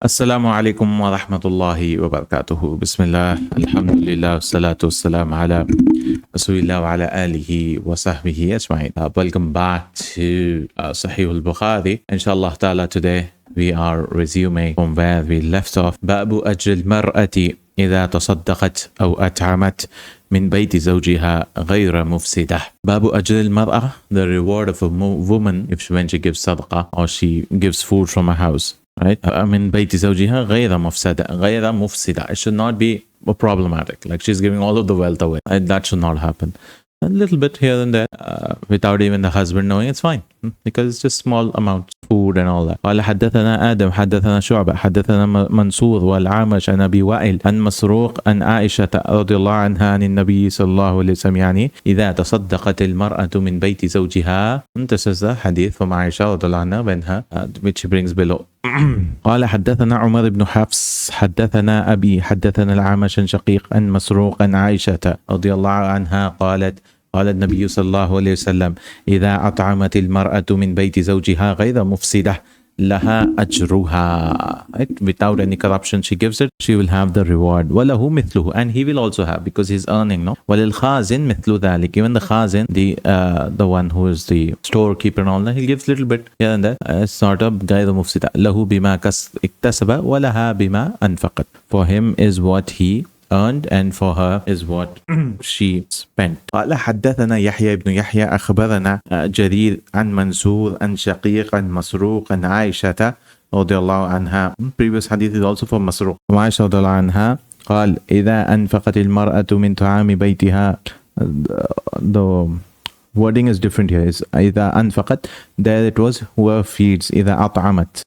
Assalamu alaikum wa rahmatullahi wa barakatuhu. Bismillah, alhamdulillah, salatu wassalam ala rasulillah wa ala alihi wa sahbihi ajma'in. Welcome back to Sahih al-Bukhari. Inshallah ta'ala, today we are resuming from where we left off. Babu ajr al-mar'ati إذا تصدقت أو أطعمت من بيت زوجها غير مفسدة. Babu ajr al-mar'a, the reward of a woman when she gives sadaqah or she gives food from a house. Right? من بيت زوجها غير مفسدة. It should not be problematic. Like she's giving all of the wealth away. That should not happen. A little bit here and there, without even the husband knowing, it's fine, because it's just small amounts, food and all that. قال حدثنا آدم حدثنا شعبة حدثنا منصور والعامش عن أبي وائل عن مسروق عن عائشة رضي الله عنها عن النبي صلى الله عليه وسلم يعني إذا تصدقت المرأة من بيت زوجها. This is the hadith from Aisha رضي الله عنها when her, which she brings below. قال حدثنا عمر بن حفص حدثنا أبي حدثنا العامش عن شقيق عن مسروق عن عائشة رضي الله عنها قالت قال النبي صلى الله عليه وسلم إذا أطعمت المرأة من بيت زوجها غير مفسدة لها أجرها. Right? Without any corruption she gives it, she will have the reward. وله مثله, and he will also have, because he's earning, no? وللخازن مثل ذلك. Even the khazin, the one who is the storekeeper and all that, he gives little bit here and there. It's not a غير مفسدة. له بما اكتسب ولها بما أنفقت. For him is what he earned, and for her is what she spent. قال حدثنا يحيى بن يحيى أخبرنا جرير عن منصور عن شقيق عن مسروق عن عائشة رضي الله عنها. Previous hadith is also from مسروق. عائشة رضي الله عنها قال إذا أنفقت المرأة من طعام بيتها. The wording is different here. Is إذا أنفقت, there it was whoever feeds. إذا أطعمت,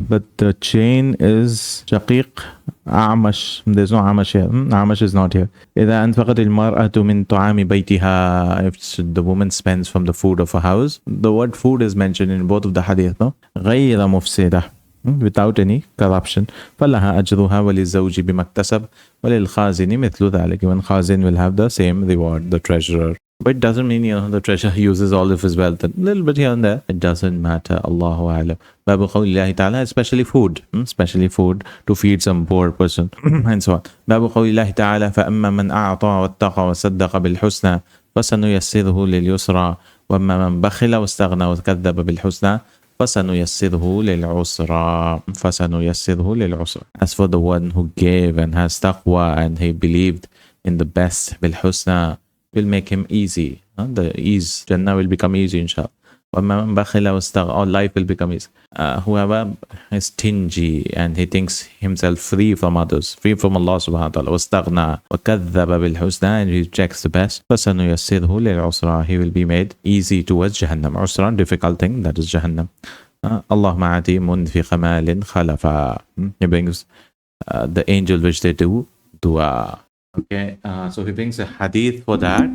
but the chain is شقيق أعمش. There's no عمش here. عمش is not here. إذا أنفقت المرأة من طعام بيتها, if the woman spends from the food of a house. The word food is mentioned in both of the hadith, no? غير مفسدة, without any corruption. فلها أجرها وللزوج بما اكتسب وللخازن مثل ذلك. Even khazin will have the same reward, the treasurer. But it doesn't mean, the treasurer uses all of his wealth. A little bit here and there, it doesn't matter. Allahu a'lam. Babu qawlillahi ta'ala, especially food. Especially food to feed some poor person and so on. Babu qawlillahi ta'ala, فَأَمَّا مَنْ أَعْطَى وَاتَّقَى وَصَدَّقَ بِالْحُسْنَى فَسَنُيَسِّرُهُ لِلْيُسْرَى وَأَمَّا مَنْ بَخِلَ وَاسْتَغْنَى وَكَذَّبَ بِالْحُسْنَى فَسَنُيَسِّرُهُ لِلْعُسْرَى. As for the one who gave and has taqwa and he believed in the best, بِالْحُسْنَى, will make him easy. The ease, Jannah will become easy, inshallah. Or life will become easy. Whoever is stingy and he thinks himself free from others, free from Allah subhanahu wa ta'ala, وَاسْتَغْنَى وَكَذَّبَ بِالْحُسْنَى, and he rejects the best, فَسَنُيَسِّرْهُ لِلْعُسْرَى, he will be made easy towards Jahannam. Usra, difficult thing, that is Jahannam. Allahumma ati munfiqa malin khalafa. He brings the angel which they do dua. Okay, so he brings a hadith for that.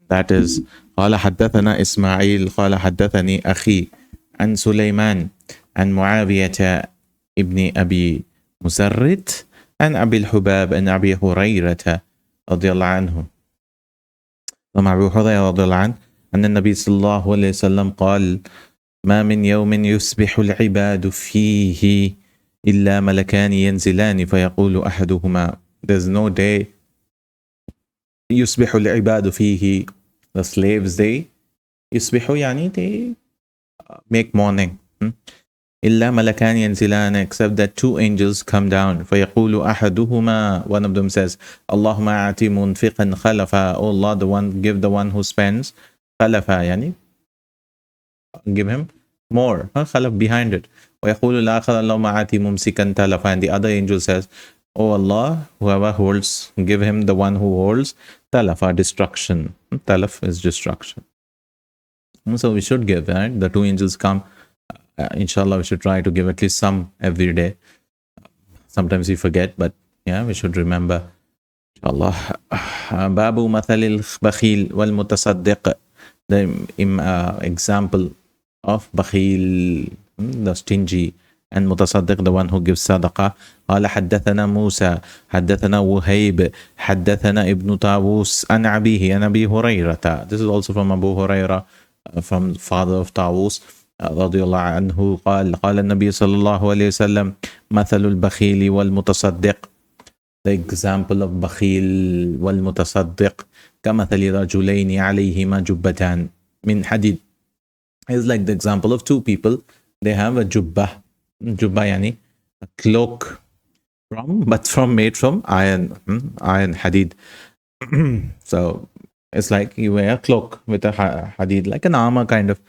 That is, قال حدثنا إسماعيل قال حدثني أخي عن سليمان عن معاوية ابن أبي مسرد عن أبي الحباب عن أبي هريرة رضي الله عنه. ومع أبي هريرة رضي الله عنه أن النبي صلى الله عليه وسلم قال ما من يوم يصبح العباد فيه إلا ملكان ينزلان فيقول أحدهما. There's no day يصبح العباد فيه, the slaves day. يصبح يعني they make morning. إلا ملكان ينزلان, except that two angels come down. فيقول أحدهما, one of them says, اللهم أعطي منفقا خلفا. Oh Allah, the one, give the one who spends. خلفا يعني give him more. خلف, behind it. ويقول الآخر اللهم أعطي ممسكا تلفا. And the other angel says, Oh Allah, whoever holds, give him the one who holds talafa, destruction. Talaf is destruction. So we should give, right? The two angels come. Inshallah, we should try to give at least some every day. Sometimes we forget, but yeah, we should remember. Inshallah. Babu mathalil bakhil wal mutasaddiq. The example of bakhil, the stingy, and mutasaddiq, the one who gives sadaqah. قال حدثنا موسى حدثنا وهيب حدثنا ابن طاووس عن أبيه عن أبي هريرة. This is also from Abu Hurairah, from father of Tawus. رضي الله عنه قال قال النبي صلى الله عليه وسلم مثل البخيل والمتصدق. The example of بخيل والمتصدق كمثل رجلين عليهما جبتان من حديد is like the example of two people. They have a jubbah. Jubbah yani a cloak made from iron, iron hadid. So it's like you wear a cloak with a hadid, like an armor kind of.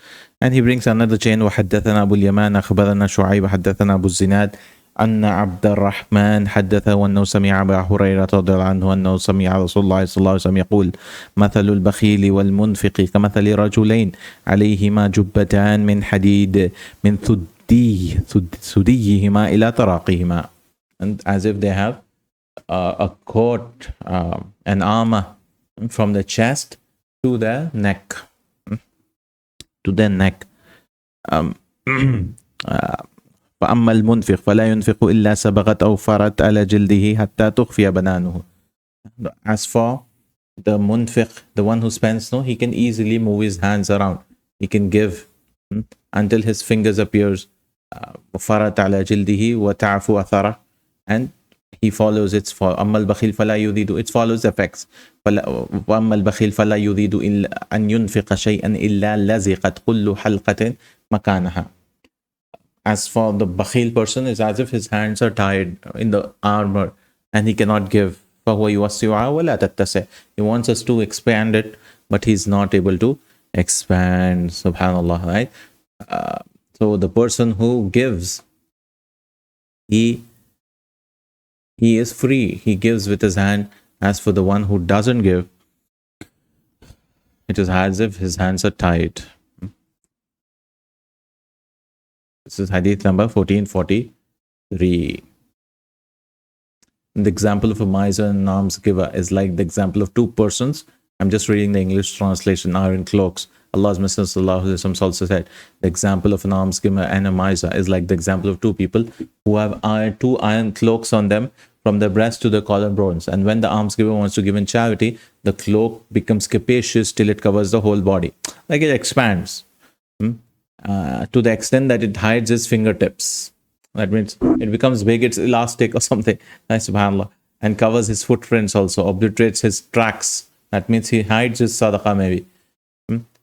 And he brings another chain. وحدثنا أبو اليمان أخبرنا شعيب حدثنا أبو الزناد أن عبد الرحمن حدثه أنه سمع أبا هريرة رضي الله عنه أنه سمع رسول الله صلى الله عليه وسلم يقول مثل البخيل والمنفق كمثل رجلين عليهما جبتان من حديد من ثديهما إلى تراقيهما. And as if they have a coat, an armor from the chest to their neck. To their neck. فأما المنفق فلا ينفق إلا سبغت أو فرت على جلده حتى تخفي بنانه. As for the munfiq, the one who spends, no, he can easily move his hands around. He can give until his fingers appears. فرت على جلده وتعفو أثره, and he follows its for أما البخيل فلا يريد, it follows effects. وأما البخيل فلا يريد إلا أن ينفق شيئا إلا لزقت كل حلقة مكانها. As for the bakhil person, it's as if his hands are tied in the armor and he cannot give. فهو يوسع ولا تتسع. He wants us to expand it, but he's not able to expand. Subhanallah, right? So the person who gives, he is free. He gives with his hand. As for the one who doesn't give, it is as if his hands are tied. This is hadith number 1443. The example of a miser and an alms giver is like the example of two persons. I'm just reading the English translation, iron cloaks. Allah's Messenger sallallahu alaihi wasallam also said, the example of an alms giver and a miser is like the example of two people who have two iron cloaks on them from the breast to the collarbones. And when the alms giver wants to give in charity, the cloak becomes capacious till it covers the whole body. Like it expands. To the extent that it hides his fingertips. That means it becomes big, it's elastic or something. Subhanallah. And covers his footprints also, obliterates his tracks. That means he hides his sadaqah maybe.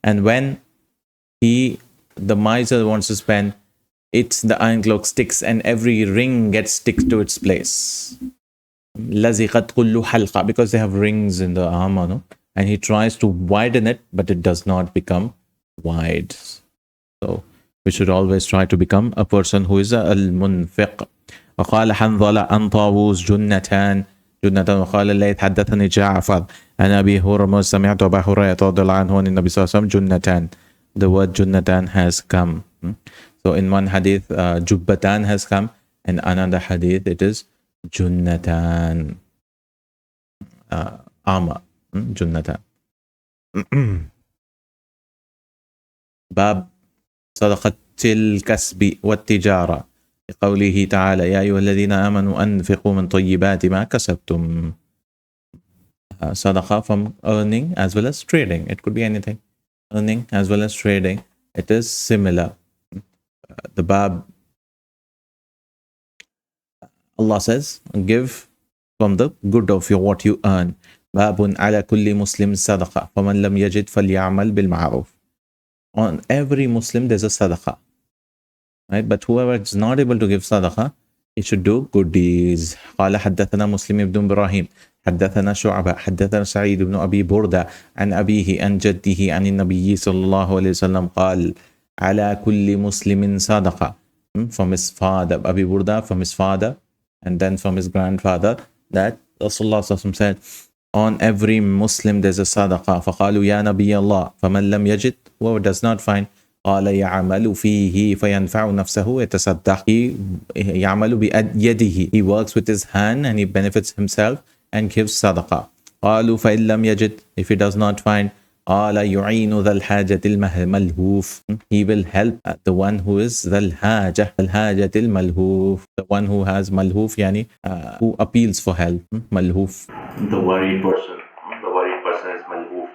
And when the miser wants to spend, the iron cloak sticks and every ring gets stick to its place. لَزِقَتْ كُلُّ حَلْقَةٍ, because they have rings in the armor, no? And he tries to widen it, but it does not become wide. So we should always try to become a person who is al-munfiq. وقال حنظلة عن طاووس جنتان وقال الليث حدثني جعفر عن أبي هريرة سمعت أبا هريرة رضي الله عنه عن النبي صلى الله عليه وسلم جنتان. The word junnatan has come. So in one hadith, jubbatan has come, and another hadith it is junnatan, armor, junnatan. Bab صدقة الكسب والتجارة لقوله تعالى يا أيها الذين آمنوا أنفقوا من طيبات ما كسبتم. Sadaqah from earning as well as trading. It could be anything. Earning as well as trading. It is similar. The Bab, Allah says, give from the good of what you earn. باب على كل مسلم صدقة فمن لم يجد فليعمل بالمعروف. On every Muslim there's a sadaqah, right? But whoever is not able to give sadaqah, he should do good deeds. قال حدثنا مسلم بن إبراهيم حدثنا شعبة حدثنا سعيد بن أبي بردة عن أبيه عن جده عن النبي صلى الله عليه وسلم قال على كل مسلم صدقة. From his father, Abi Burda, from his father, and then from his grandfather, that Rasulullah said, on every Muslim there's a sadaqah. فقالوا يا نبي الله فمن لم يجد, whoever does not find, قال يعمل فيه فينفع نفسه يتصدق. يعمل بيده, he works with his hand and he benefits himself and gives sadaqah. قالوا فإن لم يجد, if he does not find, قال يعين ذا الحاجة الملهوف, he will help the one who is ذا الحاجة الملهوف, the one who has malhoof, yani who appeals for help. Malhoof, the worried person is malhoof.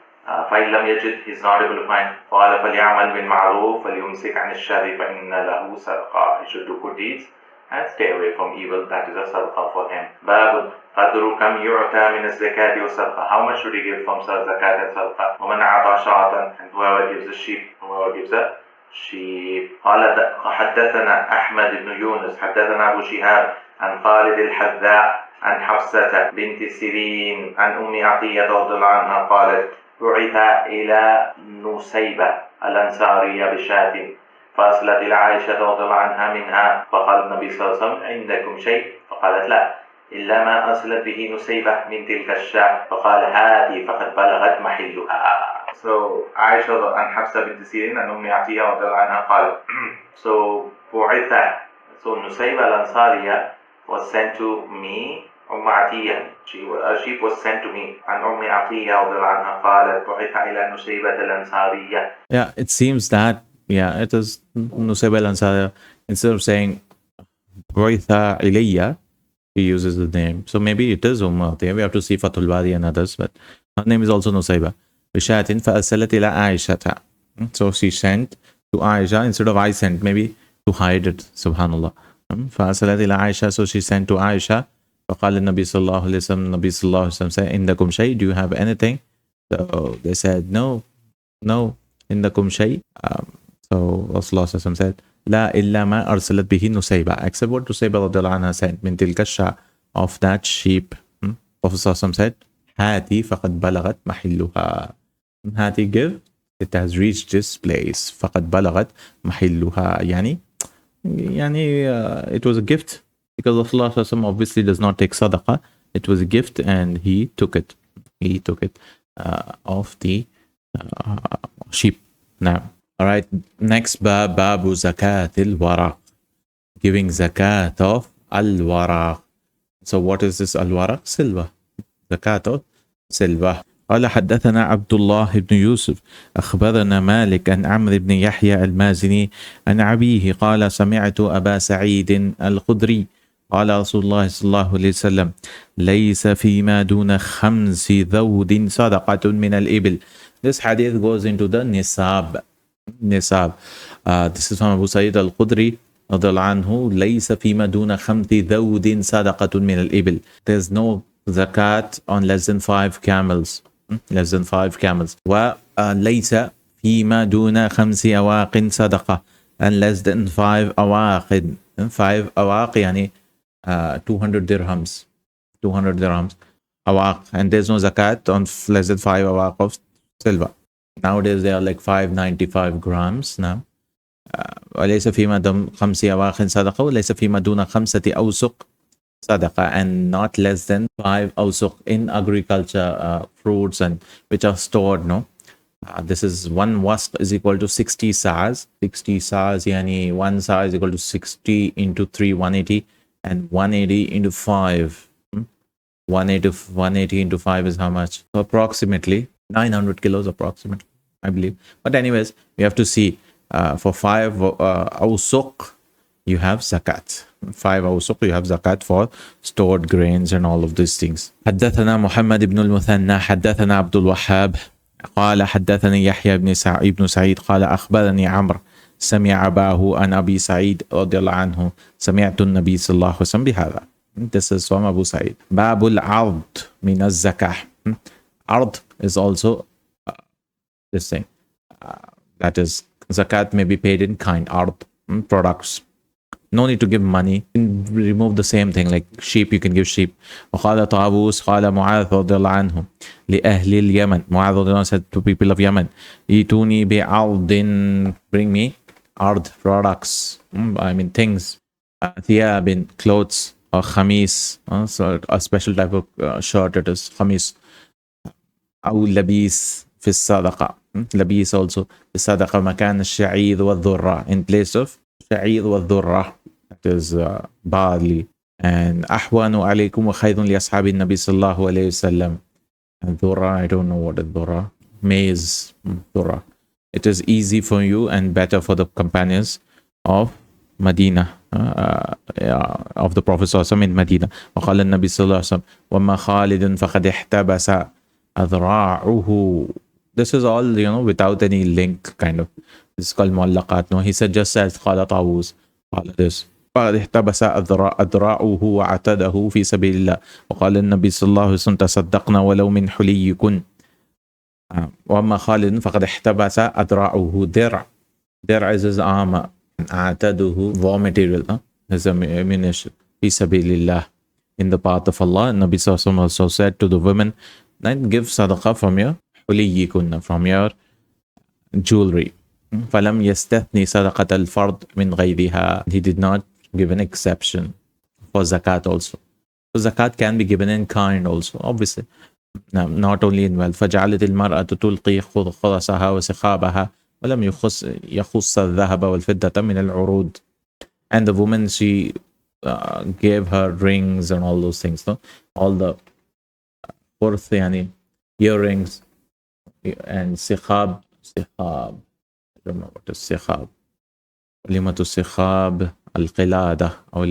فإن لم يجد, he's not able to find, قال فليعمل بالمعروف فليمسك عن الشر فإن له صدقة, he should do good deeds and stay away from evil, that is a sadaqah for him. باب قدر كم يعطى من الزكاة والصدقة, how much should he give from zakat and sadaqah. ومن أعطى شاة, and whoever gives a sheep, whoever gives a sheep. قال حدثنا أحمد بن يونس حدثنا أبو شهاب عن خالد الحذاء عن حفصة بنت سيرين عن أم عطية رضي الله عنها قالت بعث إلى نسيبة الأنصارية بشاة فأرسلت إلى عائشة رضي الله عنها منها, فقال النبي صلى الله عليه وسلم عندكم شيء؟ فقالت لا إلا ما أرسلت به نسيبة من تلك الشاة, فقال هذه فقد بلغت محلها. So Aisha and Hafsa bint Sirin and Atiyya رضي الله عنها قالت so بعث, so Nusayba al-Ansariya was sent to me, Atiyya, a sheep was sent to me, and Atiyya رضي الله عنها قالت بعث إلى نسيبة الأنصارية. Yeah, it seems that, yeah, it is Nusayba al-Ansariya. Instead of saying بعث إليّ, he uses the name. So maybe it is Atiyya. We have to see Fathul Bari and others, but her name is also Nusayba. بشاة فأرسلت إلى عائشة. So she sent to Aisha instead of I sent, maybe to hide it. Subhanallah. فأرسلت إلى عائشة, so she sent to Aisha. فقال النبي صلى الله عليه وسلم, Nabi صلى الله عليه وسلم said, عندكم شيء, do you have anything? So they said, no, عندكم شيء. So Rasulullah صلى الله عليه وسلم said, لا إلا ما أرسلت به نسيبة, except what Nusayba رضي الله عنها sent, من تلك الشاة, of that sheep. Prophet صلى الله عليه وسلم said, هذه فقد بلغت محلها. هذه give, it has reached this place. فقد بلغت محلها, يعني it was a gift, because Rasulullah obviously does not take sadaqah. It was a gift and he took it of the sheep. Now, all right, next babu zakat al-waraq, giving zakat of al-waraq. So what is this al-waraq? Silver, zakat of silver. قال حدثنا عبد الله بن يوسف أخبرنا مالك عن عمرو بن يحيى المازني عن أبيه قال سمعت أبا سعيد الخدري قال رسول الله صلى الله عليه وسلم ليس فيما دون 5 ذود صدقة من الإبل. This hadith goes into the nisab. This is from Abu Sa'id al-Khudri رضي الله عنه. ليس فيما دون 5 ذود صدقة من الإبل. There's no zakat on less than 5 camels. وليس فيما دون 5 أواق صدقة, and less than 5 أواق. 5 أواق يعني 200 dirhams. Awaq, and there's no zakat on less than 5 awaq of silver. Nowadays they are like 595 grams now. وليس فيما دون 5 أواق صدقة وليس فيما دون 5 أوسق sadaqah, and not less than 5 awsuq in agriculture, fruits and which are stored. No, this is 1 wasq is equal to 60 sa'as. 60 sa'as, yani 1 sa is equal to 60 into 3, 180, and 180 into 5. 180 into 5 is how much? So approximately 900 kilos, approximately, I believe. But anyways, we have to see for 5 awsuq you have zakat. 5 awsuq you have zakat for stored grains and all of these things. حدثنا محمد بن المثنى حدثنا عبد الوهاب قال حدثني يحيى بن سعيد قال أخبرني عمرو سمع أباه عن أبي سعيد رضي الله عنه سمعت النبي صلى الله عليه وسلم بهذا. This is from Abu Sa'id. باب العرض من الزكاة. Ard is also this thing. That is, zakat may be paid in kind. Ard, products. No need to give money. Remove the same thing, like sheep, you can give sheep. وقال طاووس قال معاذ رضي الله عنه لأهل اليمن. Mu'adh رضي الله عنه said to people of Yemen, إيتوني بعرض, bring me ard, products, I mean things. ثياب, clothes, or khamis, so a special type of shirt, it is khamis. أو لبيس في الصدقة. لبيس also في الصدقة مكان الشعير والذرة, in place of شعير والذرة, that is barley. And أحوان عليكم وخير لأصحاب النبي صلى الله عليه وسلم. And dhurra, I don't know what is dhurra. Maize, dhurra. It is easy for you and better for the companions of Medina, of the Prophet صلى الله عليه وسلم in Medina. وقال النبي صلى الله عليه وسلم وما خالد فقد احتبس أذراعه this is all, without any link kind of. This is called muallaqat. No, he said just as قال طاووس قال this. فقد احتبس أذراعه وعتده في سبيل الله وقال النبي صلى الله عليه وسلم تصدقنا ولو من حليكن. وأما خالد فقد احتبس أذراعه. درع is his armor. عتده war material, his ammunition. في سبيل الله, in the path of Allah. And Nabi Sallallahu Alaihi Wasallam also said to the women, then give sadaqah from your حليكن, from your jewelry. فَلَمْ يَسْتَثْنِ صَدَقَةَ الْفَرْضِ مِنْ غَيْرِهَا. He did not give an exception for zakat also. So zakat can be given in kind also, obviously. Not only in wealth. فَجَعَلَتِ الْمَرْأَةُ تُلْقِي خُرَصَهَا وَسِخَابَهَا وَلَمْ يَخُصَّ الذَّهَبَ وَالْفِدَّةَ مِنَ الْعُرُودِ. And the woman, she gave her rings and all those things. No? All the fourth, earrings and sikhab. I don't know what is sikhab. Kalimatu sikhab al-qilada or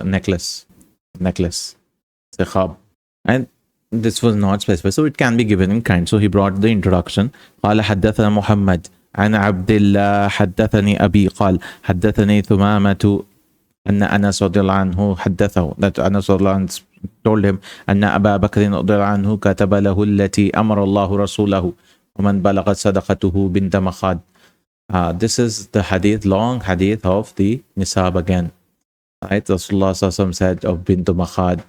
necklace. Sikhab. And this was not specified, so it can be given in kind. So he brought the introduction. قال حدثنا محمد عن عبد الله حدثني أبي قال حدثني ثمامة أن أنس رضي الله عنه حدثه, that Anas رضي الله عنه told him أن أبا بكر رضي الله عنه كتب له التي أمر الله رسوله ومن بلغت صدقته بنت مخاد. This is the hadith, long hadith of the nisab again. Right? Rasulullah Sallallahu said of bintu makhad.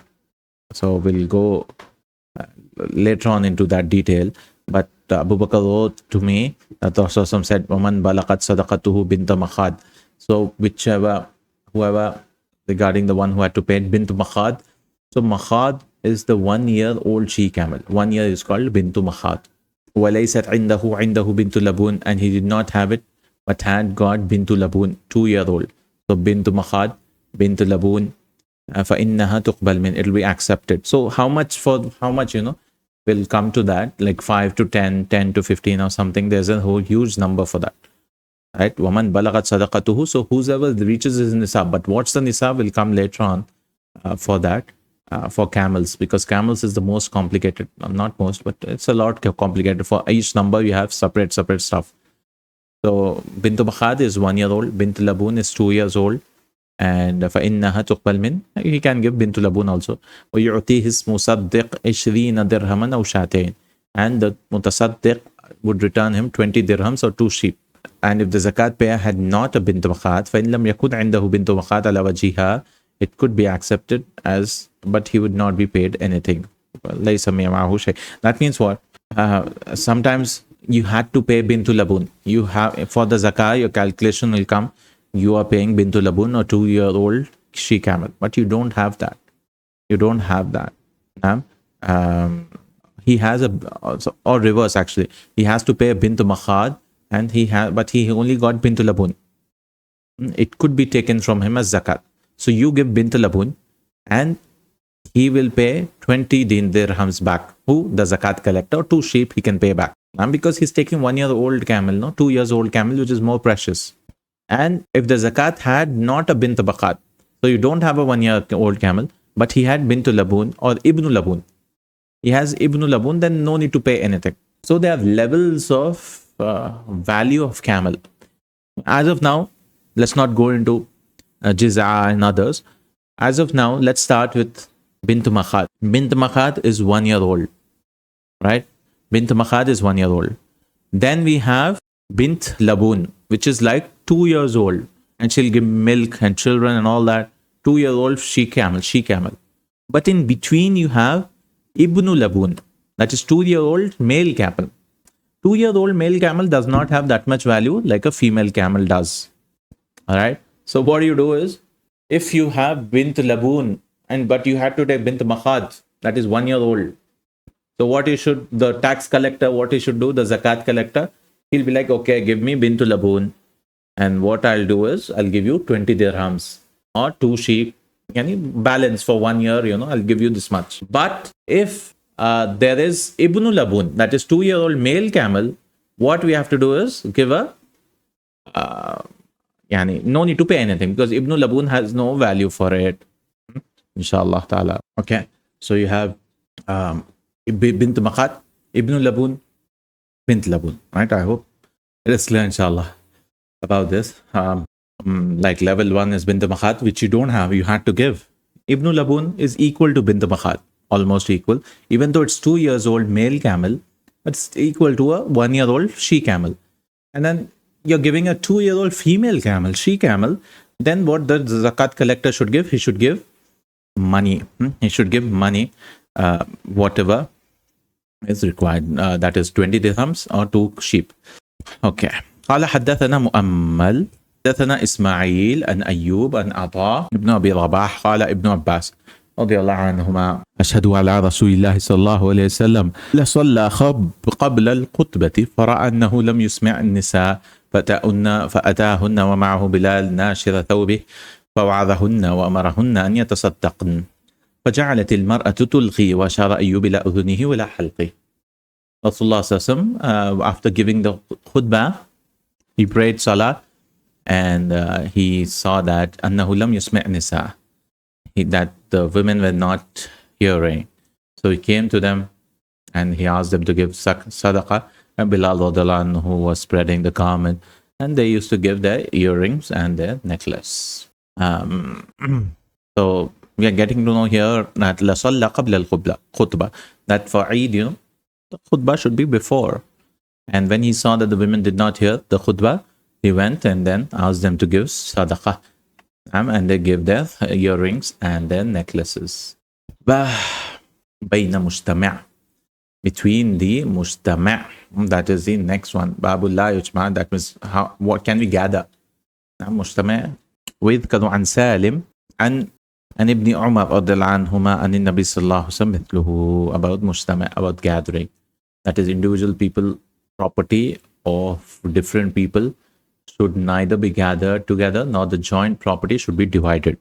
So we'll go later on into that detail. But Abu Bakr wrote to me that Rasulullah said, وَمَنْ بَلَقَتْ صَدَقَتُهُ بِنْتَ مَخَادٍ. So whoever, regarding the one who had to pay bintu makhad. So makhad is the 1-year-old she camel. 1 year is called bintu makhad. وَلَيْسَتْ عِنْدَهُ بِنْتُ لَبُونَ. And he did not have it, but had got bintu labun, 2-year-old. So bintu makhad, bintu labun, فَإِنَّهَا تُقْبَلْ مِنْ. It will be accepted. So how much, we'll come to that, like 5 to 10, 10 to 15 or something. There's a whole huge number for that. Right? وَمَنْ بَلَغَتْ صَدَقَتُهُ. So whoever reaches his nisab. But what's the nisab will come later on for that. For camels, because camels is the most complicated, not most, but it's a lot complicated. For each number you have separate stuff. So bintu makhad is 1-year-old, bintu labun is 2 years old, and فَإِنَّهَا تُقْبَلْ مِنْ. He can give bintu labun also. وَيُعْتِيهِ الْمُصَدِّقْ 20 دِرْهَمًا أَوْ شَاتَيْنِ. And the mutasaddiq would return him 20 dirhams or 2 sheep. And if the zakat payer had not a bintu makhad, فَإِنْ لَمْ يَكُنْ عِنْدَهُ بِنْتُ مَخَادٍ عَلَى وَجْهِهَا, it could be accepted as, but he would not be paid anything. That means what? Sometimes you had to pay bintu labun. You have, for the zakah, your calculation will come, you are paying bintu labun or 2-year-old she camel, but you don't have that. He has or reverse actually. He has to pay a bintu makhad, and but he only got bintu labun. It could be taken from him as zakat. So you give bint labun, and he will pay 20 dirhams back. Who? The zakat collector. 2 sheep he can pay back. And because he's taking 1-year-old camel, no, 2 years old camel, which is more precious. And if the zakat had not a bint bakat, so you don't have a 1-year-old camel, but he had bint labun or ibn labun. He has ibn labun, then no need to pay anything. So they have levels of value of camel. As of now, let's not go into Jiz'a and others. As of now, let's start with Bint Makhad. Bint Makhad is 1 year old, right? Bint Makhad is 1 year old. Then we have Bint Labun, which is like 2 years old, and she'll give milk and children and all that. 2-year-old she camel. But in between you have Ibn Labun, that is 2-year-old male camel. 2-year-old male camel does not have that much value like a female camel does. All right. So what you do is, if you have bint labun, but you had to take bint makhad, that is 1 year old. So the tax collector, what he should do, the zakat collector, he'll be like, okay, give me bint labun, and what I'll do is, I'll give you 20 dirhams or 2 sheep, any balance for 1 year, I'll give you this much. But if there is ibn labun, that is 2-year-old male camel, what we have to do is give a no need to pay anything, because Ibn Labun has no value for it. Inshallah ta'ala. Okay. So you have Bint Makhad, Ibn Labun, bint labun, right? I hope it is clear, inshallah, about this. Like level 1 is bint makhat, which you don't have, you had to give. Ibn labun is equal to bint makhat, almost equal, even though it's 2 years old male camel, but it's equal to a 1-year-old she camel. And then you're giving a 2-year-old female camel, she camel. Then what the zakat collector should give? He should give money. He should give money, whatever is required. That is 20 dirhams or 2 sheep. Okay. قال حدثنا مؤمل حدثنا إسماعيل عن أيوب عن عطاء ابن أبي رباح قال ابن عباس رضي الله عنهما أشهد على رسول الله صلى الله عليه وسلم لصلى قبل الخطبة فرأى أنه لم يسمع النساء فأتاهن ومعه بلال ناشر ثوبه فوعظهن وأمرهن أن يتصدقن فجعلت المرأة تلقي وأشار أيوب إلى أذنه وإلى حلقه. Rasulullah after giving the khutbah, he prayed salah and he saw that أنه لم يسمع النساء, that the women were not hearing. So he came to them and he asked them to give sadaqah. And Bilal who was spreading the garment, and they used to give their earrings and their necklace. So we are getting to know here that la salla qabla al-khutbah, that for Eid, the khutbah should be before. And when he saw that the women did not hear the khutbah, he went and then asked them to give sadaqah. And they gave their earrings and their necklaces. Bayna mujtama', between the mujtama', that is the next one. Babul la yujma', that means what can we gather? Mujtama'. ويذكر عن سالم عن ابن عمر رضي الله عنهما عن النبي صلى الله عليه وسلم مثله, about mujtama', about gathering. That is individual people, property of different people should neither be gathered together nor the joint property should be divided.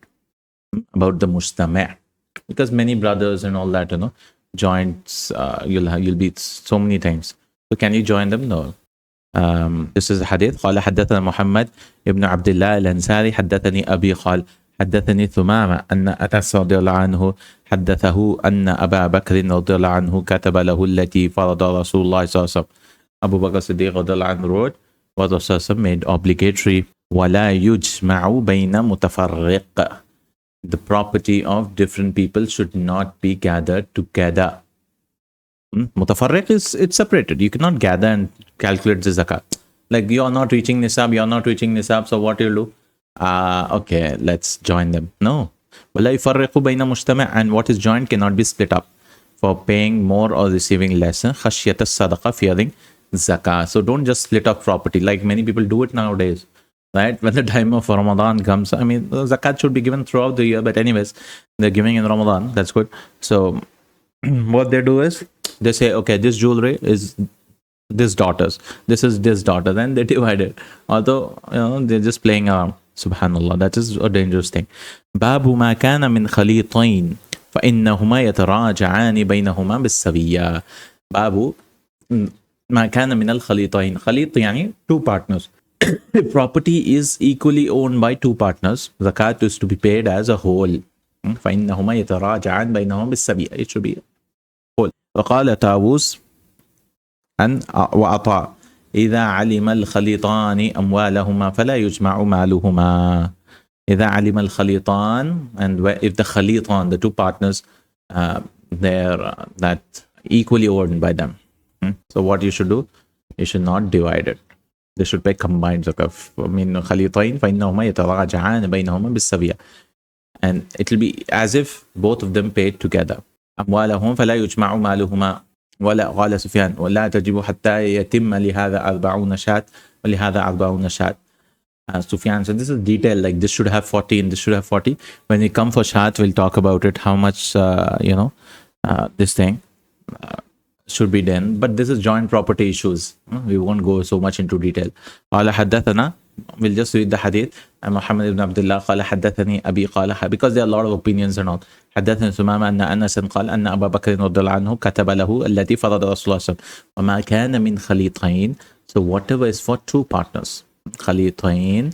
About the mujtama', because many brothers and all that, joints, you'll be so many things. So can you join them? No. This is a hadith. قال حدثنا محمد ابن عبد الله الأنصاري حدثني أبي قال حدثني ثمامة أن أنس رضي الله عنه حدثه أن أبا بكر رضي الله عنه كتب له التي فرض رسول الله صلى الله عليه وسلم. Abu Bakr Siddiq رضي الله عنه wrote what Rasul made obligatory. ولا يجمع بين متفرق. The property of different people should not be gathered together. Mutafarriq it's separated. You cannot gather and calculate the zakat. Like you're not reaching nisab, so what you'll do? Okay, let's join them. No. وَلَا يُفَرِّقُ بَيْنَ مُجْتَمَعٍ, and what is joined cannot be split up for paying more or receiving less. خَشْيَةَ الصَّدَقَةِ, fearing zakah. So don't just split up property like many people do it nowadays. Right? When the time of Ramadan comes, I mean, the zakat should be given throughout the year, but anyways, they're giving in Ramadan. That's good. So what they do is they say, okay, this jewelry is this daughter's, this is this daughter, then they divide it. Although, they're just playing around. Subhanallah, that is a dangerous thing. Babu ma kana min khalitain fa innahuma yataraja'ani baynahuma bis-sawiyya. Babu ma kana min al-khalitain. Khalit yani two partners. If property is equally owned by two partners, zakat is to be paid as a whole. فَإِنَّهُمَا يَتَرَاجَعَانْ بَيْنَهُمْ بِالسَّبِيَّةِ. It should be whole. وقال طاووس عن وعطاء إذا علم الخليطان أموالهما فلا يجمع مالهما. إذا علم الخليطان, and if the khalitan, the two partners, they're that equally owned by them. So what you should do? You should not divide it. They should pay combined zakah. من خليطين فإنهما يتراجعان بينهما بالسوية. And it will be as if both of them paid together. أموالهم فلا يجمع مالهما ولا قال سفيان ولا تجب حتى يتم لهذا 40 شاة ولهذا 40 شاة. Sufyan said this is detail, like this should have 40 and this should have 40. When we come for shat, we'll talk about it, how much this thing should be done. But this is joint property issues. We won't go so much into detail. قال حدثنا, we'll just read the hadith. Muhammad ibn Abdullah قال حدثني أبي قال, because there are a lot of opinions and all. حدثني ثمامة أن أنس قال أن أبا بكر رضي الله عنه كتب له التي فرض رسول الله صلى الله عليه وسلم وما كان من خليطين. So whatever is for two partners, خليطين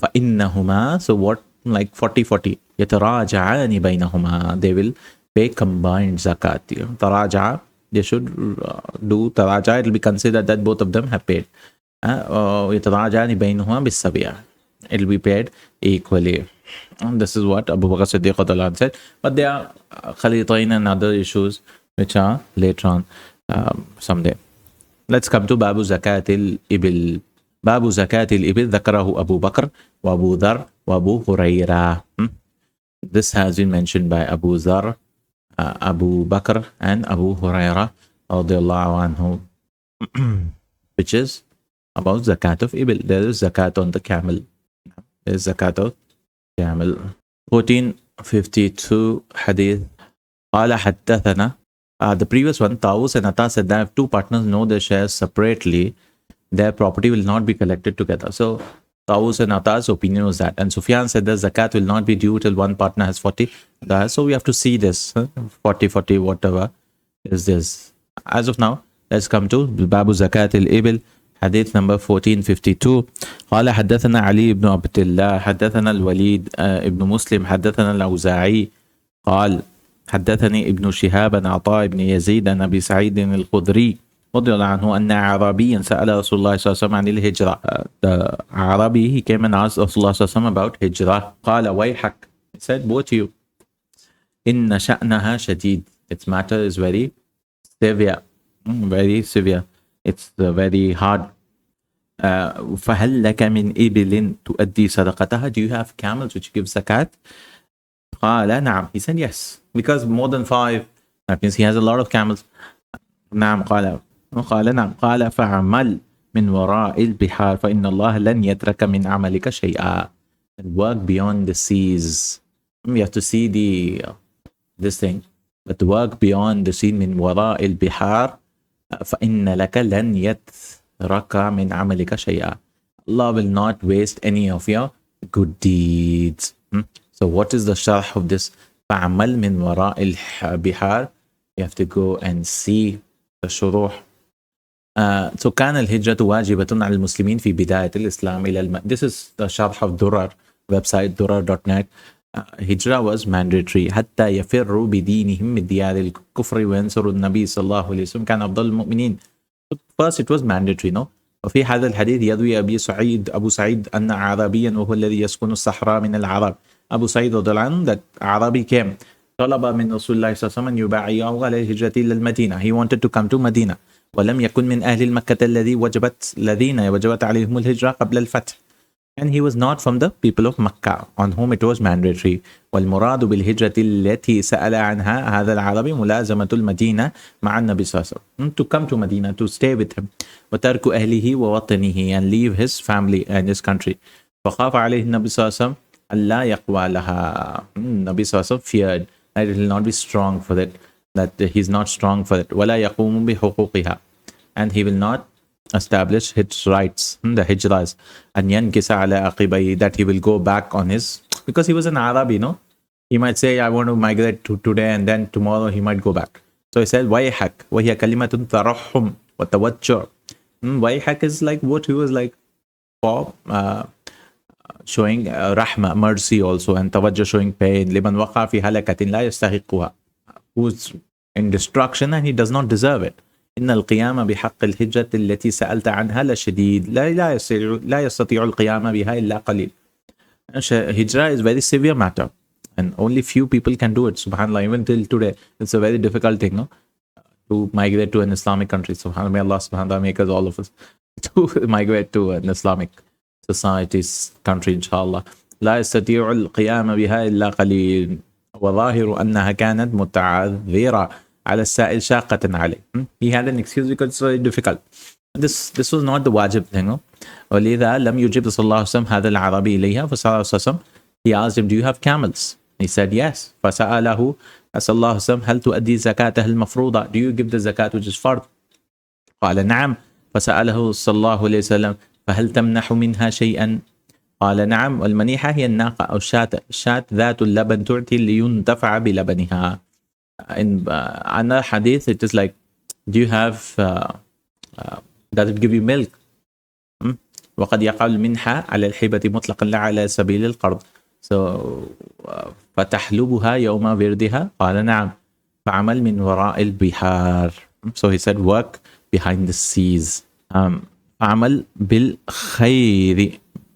فإنهما, so what, like 40-40, يتراجعان بينهما, they will pay combined zakat. تراجع they should do taraja. It will be considered that both of them have paid. يتراجعان بينهما بالسبيع. It will be paid equally. And this is what Abu Bakr Siddiq radhiyallahu anhu said. But there are khalitain and other issues which are later on someday. Let's come to Babu Zakatil Ibil. Babu Zakatil Ibil ذكره Abu Bakr wa Abu Dhar wa Abu Hurairah. This has been mentioned by Abu Dhar, Abu Bakr and Abu Hurairah radhiyallahu anhu, which is about zakat of ibil. There is zakat on the camel. There is zakat of camel. 1452 hadith. قال حدثنا. The previous one, Tawus and Atta said that if two partners know their shares separately, their property will not be collected together. So Tawus and Atta's opinion was that. And Sufyan said that zakat will not be due till one partner has 40. So we have to see this. 40, whatever is this. As of now, let's come to Babu Zakat al-Ibil. حديث number 1452. قال حدثنا علي بن عبد الله حدثنا الوليد ابن مسلم حدثنا الأوزاعي قال حدثني ابن شهاب عن عطاء بن يزيد عن أبي سعيد الخدري رضي الله عنه أن أعرابيا سأل رسول الله صلى الله عليه وسلم عن الهجرة. The Arabi, he came and asked Rasulullah صلى الله عليه وسلم about hijrah. قال ويحك. He said, woe to you. إن شأنها شديد. Its matter is very severe. Very severe. It's very hard. فهل لك من إبل تؤدي صدقتها? Do you have camels which give zakat? قال نعم. He said yes. Because more than 5, that means he has a lot of camels. نعم. قال نعم. قال فعمل من وراء البحار فإن الله لن يترك من عملك شيئا. And work beyond the seas. We have to see this thing. But work beyond the sea من وراء البحار فإن لك لن يترك من عملك شيئا. Allah will not waste any of your good deeds. So what is the sharh of this? فعمل من وراء البحار. You have to go and see the shuruh. So كان الهجرة واجبة على المسلمين في بداية الإسلام إلى This is the sharh of Durar, website durar.net. Hijrah was mandatory حتى يفروا بدينهم من ديار الكفر وينصروا النبي صلى الله عليه وسلم كان أفضل المؤمنين. First it was mandatory, no? وفي هذا الحديث يروي أبو سعيد أن أعرابيا وهو الذي يسكن الصحراء من العرب. Abu Sa'id رضي الله عنه, that Arabi came, طلب من رسول الله صلى الله عليه وسلم يبايعه على الهجرة إلى المدينة. He wanted to come to Medina. ولم يكن من أهل المكة الذين وجبت عليهم الهجرة قبل الفتح. And he was not from the people of Makkah on whom it was mandatory. والمراد بالهجرة التي سأل عنها هذا العربي ملازمة المدينة مع النبي صلى الله عليه وسلم. To come to Medina, to stay with him. وترك أهله ووطنه, and leave his family and his country. فخاف عليه النبي صلى الله عليه وسلم ألا يقوى لها. Nabi صلى الله عليه وسلم feared that it will not be strong for it, that he's not strong for it. ولا يقوم بحقوقها, and he will not establish his rights, the hijras, and yankisa ala aqibay, that he will go back on his, because he was an Arabi, no? He might say, I want to migrate to today, and then tomorrow he might go back. So he said, wayhak, wahiya kalimatun tarahhum wa tawajjur. Wayhak is like what he was like for showing rahma, mercy also, and tawajjur, showing pain. Liman waqa fi halakatin la yastahiquha, who's in destruction and he does not deserve it. إن القيام بحق الهجرة التي سألت عنها لشديد لا يستطيع القيام بها إلا قليل. Hijrah is very severe matter, and only few people can do it. Subhanallah, even till today, it's a very difficult thing, no? To migrate to an Islamic country. Subhanallah, may Allah subhanahu wa ta'ala make us all of us to migrate to an Islamic society's country, inshallah. لا يستطيع القيام بها إلا قليل وظاهر أنها كانت متعذرة على السائل شاقة عليه. He had an excuse because it's very difficult. This was not the wajib thing, no? ولذا لم يجب صلى الله عليه وسلم هذا العربي إليها. فصلى الله عليه وسلم, he asked him, do you have camels? He said yes. فسأله صلى الله عليه وسلم هل تؤدي زكاتها المفروضة? Do you give the zakat which is فرض? قال نعم. فسأله صلى الله عليه وسلم فهل تمنح منها شيئا؟ قال نعم. والمنيحة هي الناقة أو الشاة ذات اللبن تعطي لينتفع بلبنها. In another hadith, it is like, do you have, does it give you milk? وقد يقع المنحة على الحبة مطلقا لا على سبيل القرض. So فتحلبها يوم وردها. قال نعم. فعمل من وراء البحار. So he said, work behind the seas. فعمل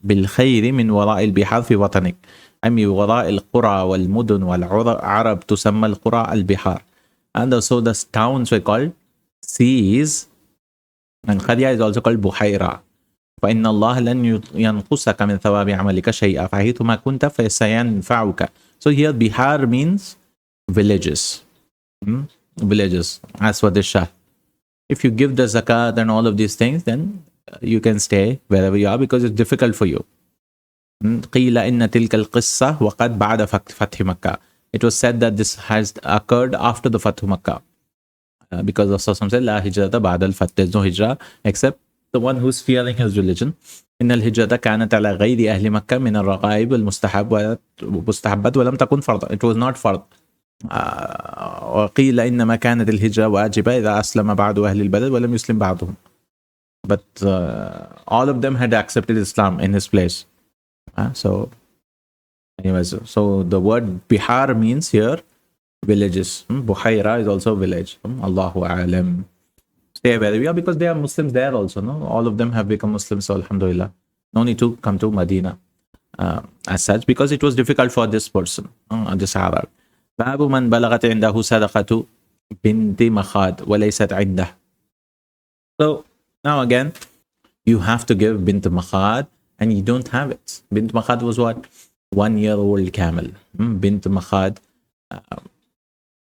بالخير من وراء البحار في وطنك. أي من وراء القرى والمدن والعرب تسمى القرى البحار. And also the towns were called seas. And Khadija is also called Bukhari. فإن الله لن ينقصك من ثواب عملك شيئا فحيثما كنت فسينفعك. So here Bihar means villages. Villages, as for the Shah. If you give the zakat and all of these things, then you can stay wherever you are because it's difficult for you. قيل إن تلك القصة وقد بعد فتح مكة. It was said that this has occurred after the Fathu Makkah. Because of Rasul said, لا هجرة بعد الفتح. There's no hijrah except the one who's fearing his religion. إن الهجرة كانت على غير أهل مكة من الرغائب والمستحبات ولم تكن فرضا. It was not فرض. وقيل إنما كانت الهجرة واجبة إذا أسلم بعض أهل البلد ولم يسلم بعضهم. But all of them had accepted Islam in his place. So anyways, so the word Bihar means here villages. Bukhaira is also a village. Allahu A'lam. Stay where we are because they are Muslims there also. No, all of them have become Muslims. So Alhamdulillah, no need to come to Medina as such because it was difficult for this person, this Arab. باب من بلغت عنده صدقة بنت مخاض وليست عنده. So now again, you have to give bint makhad and you don't have it. Bint makhad was what? 1-year-old camel. Bint makhad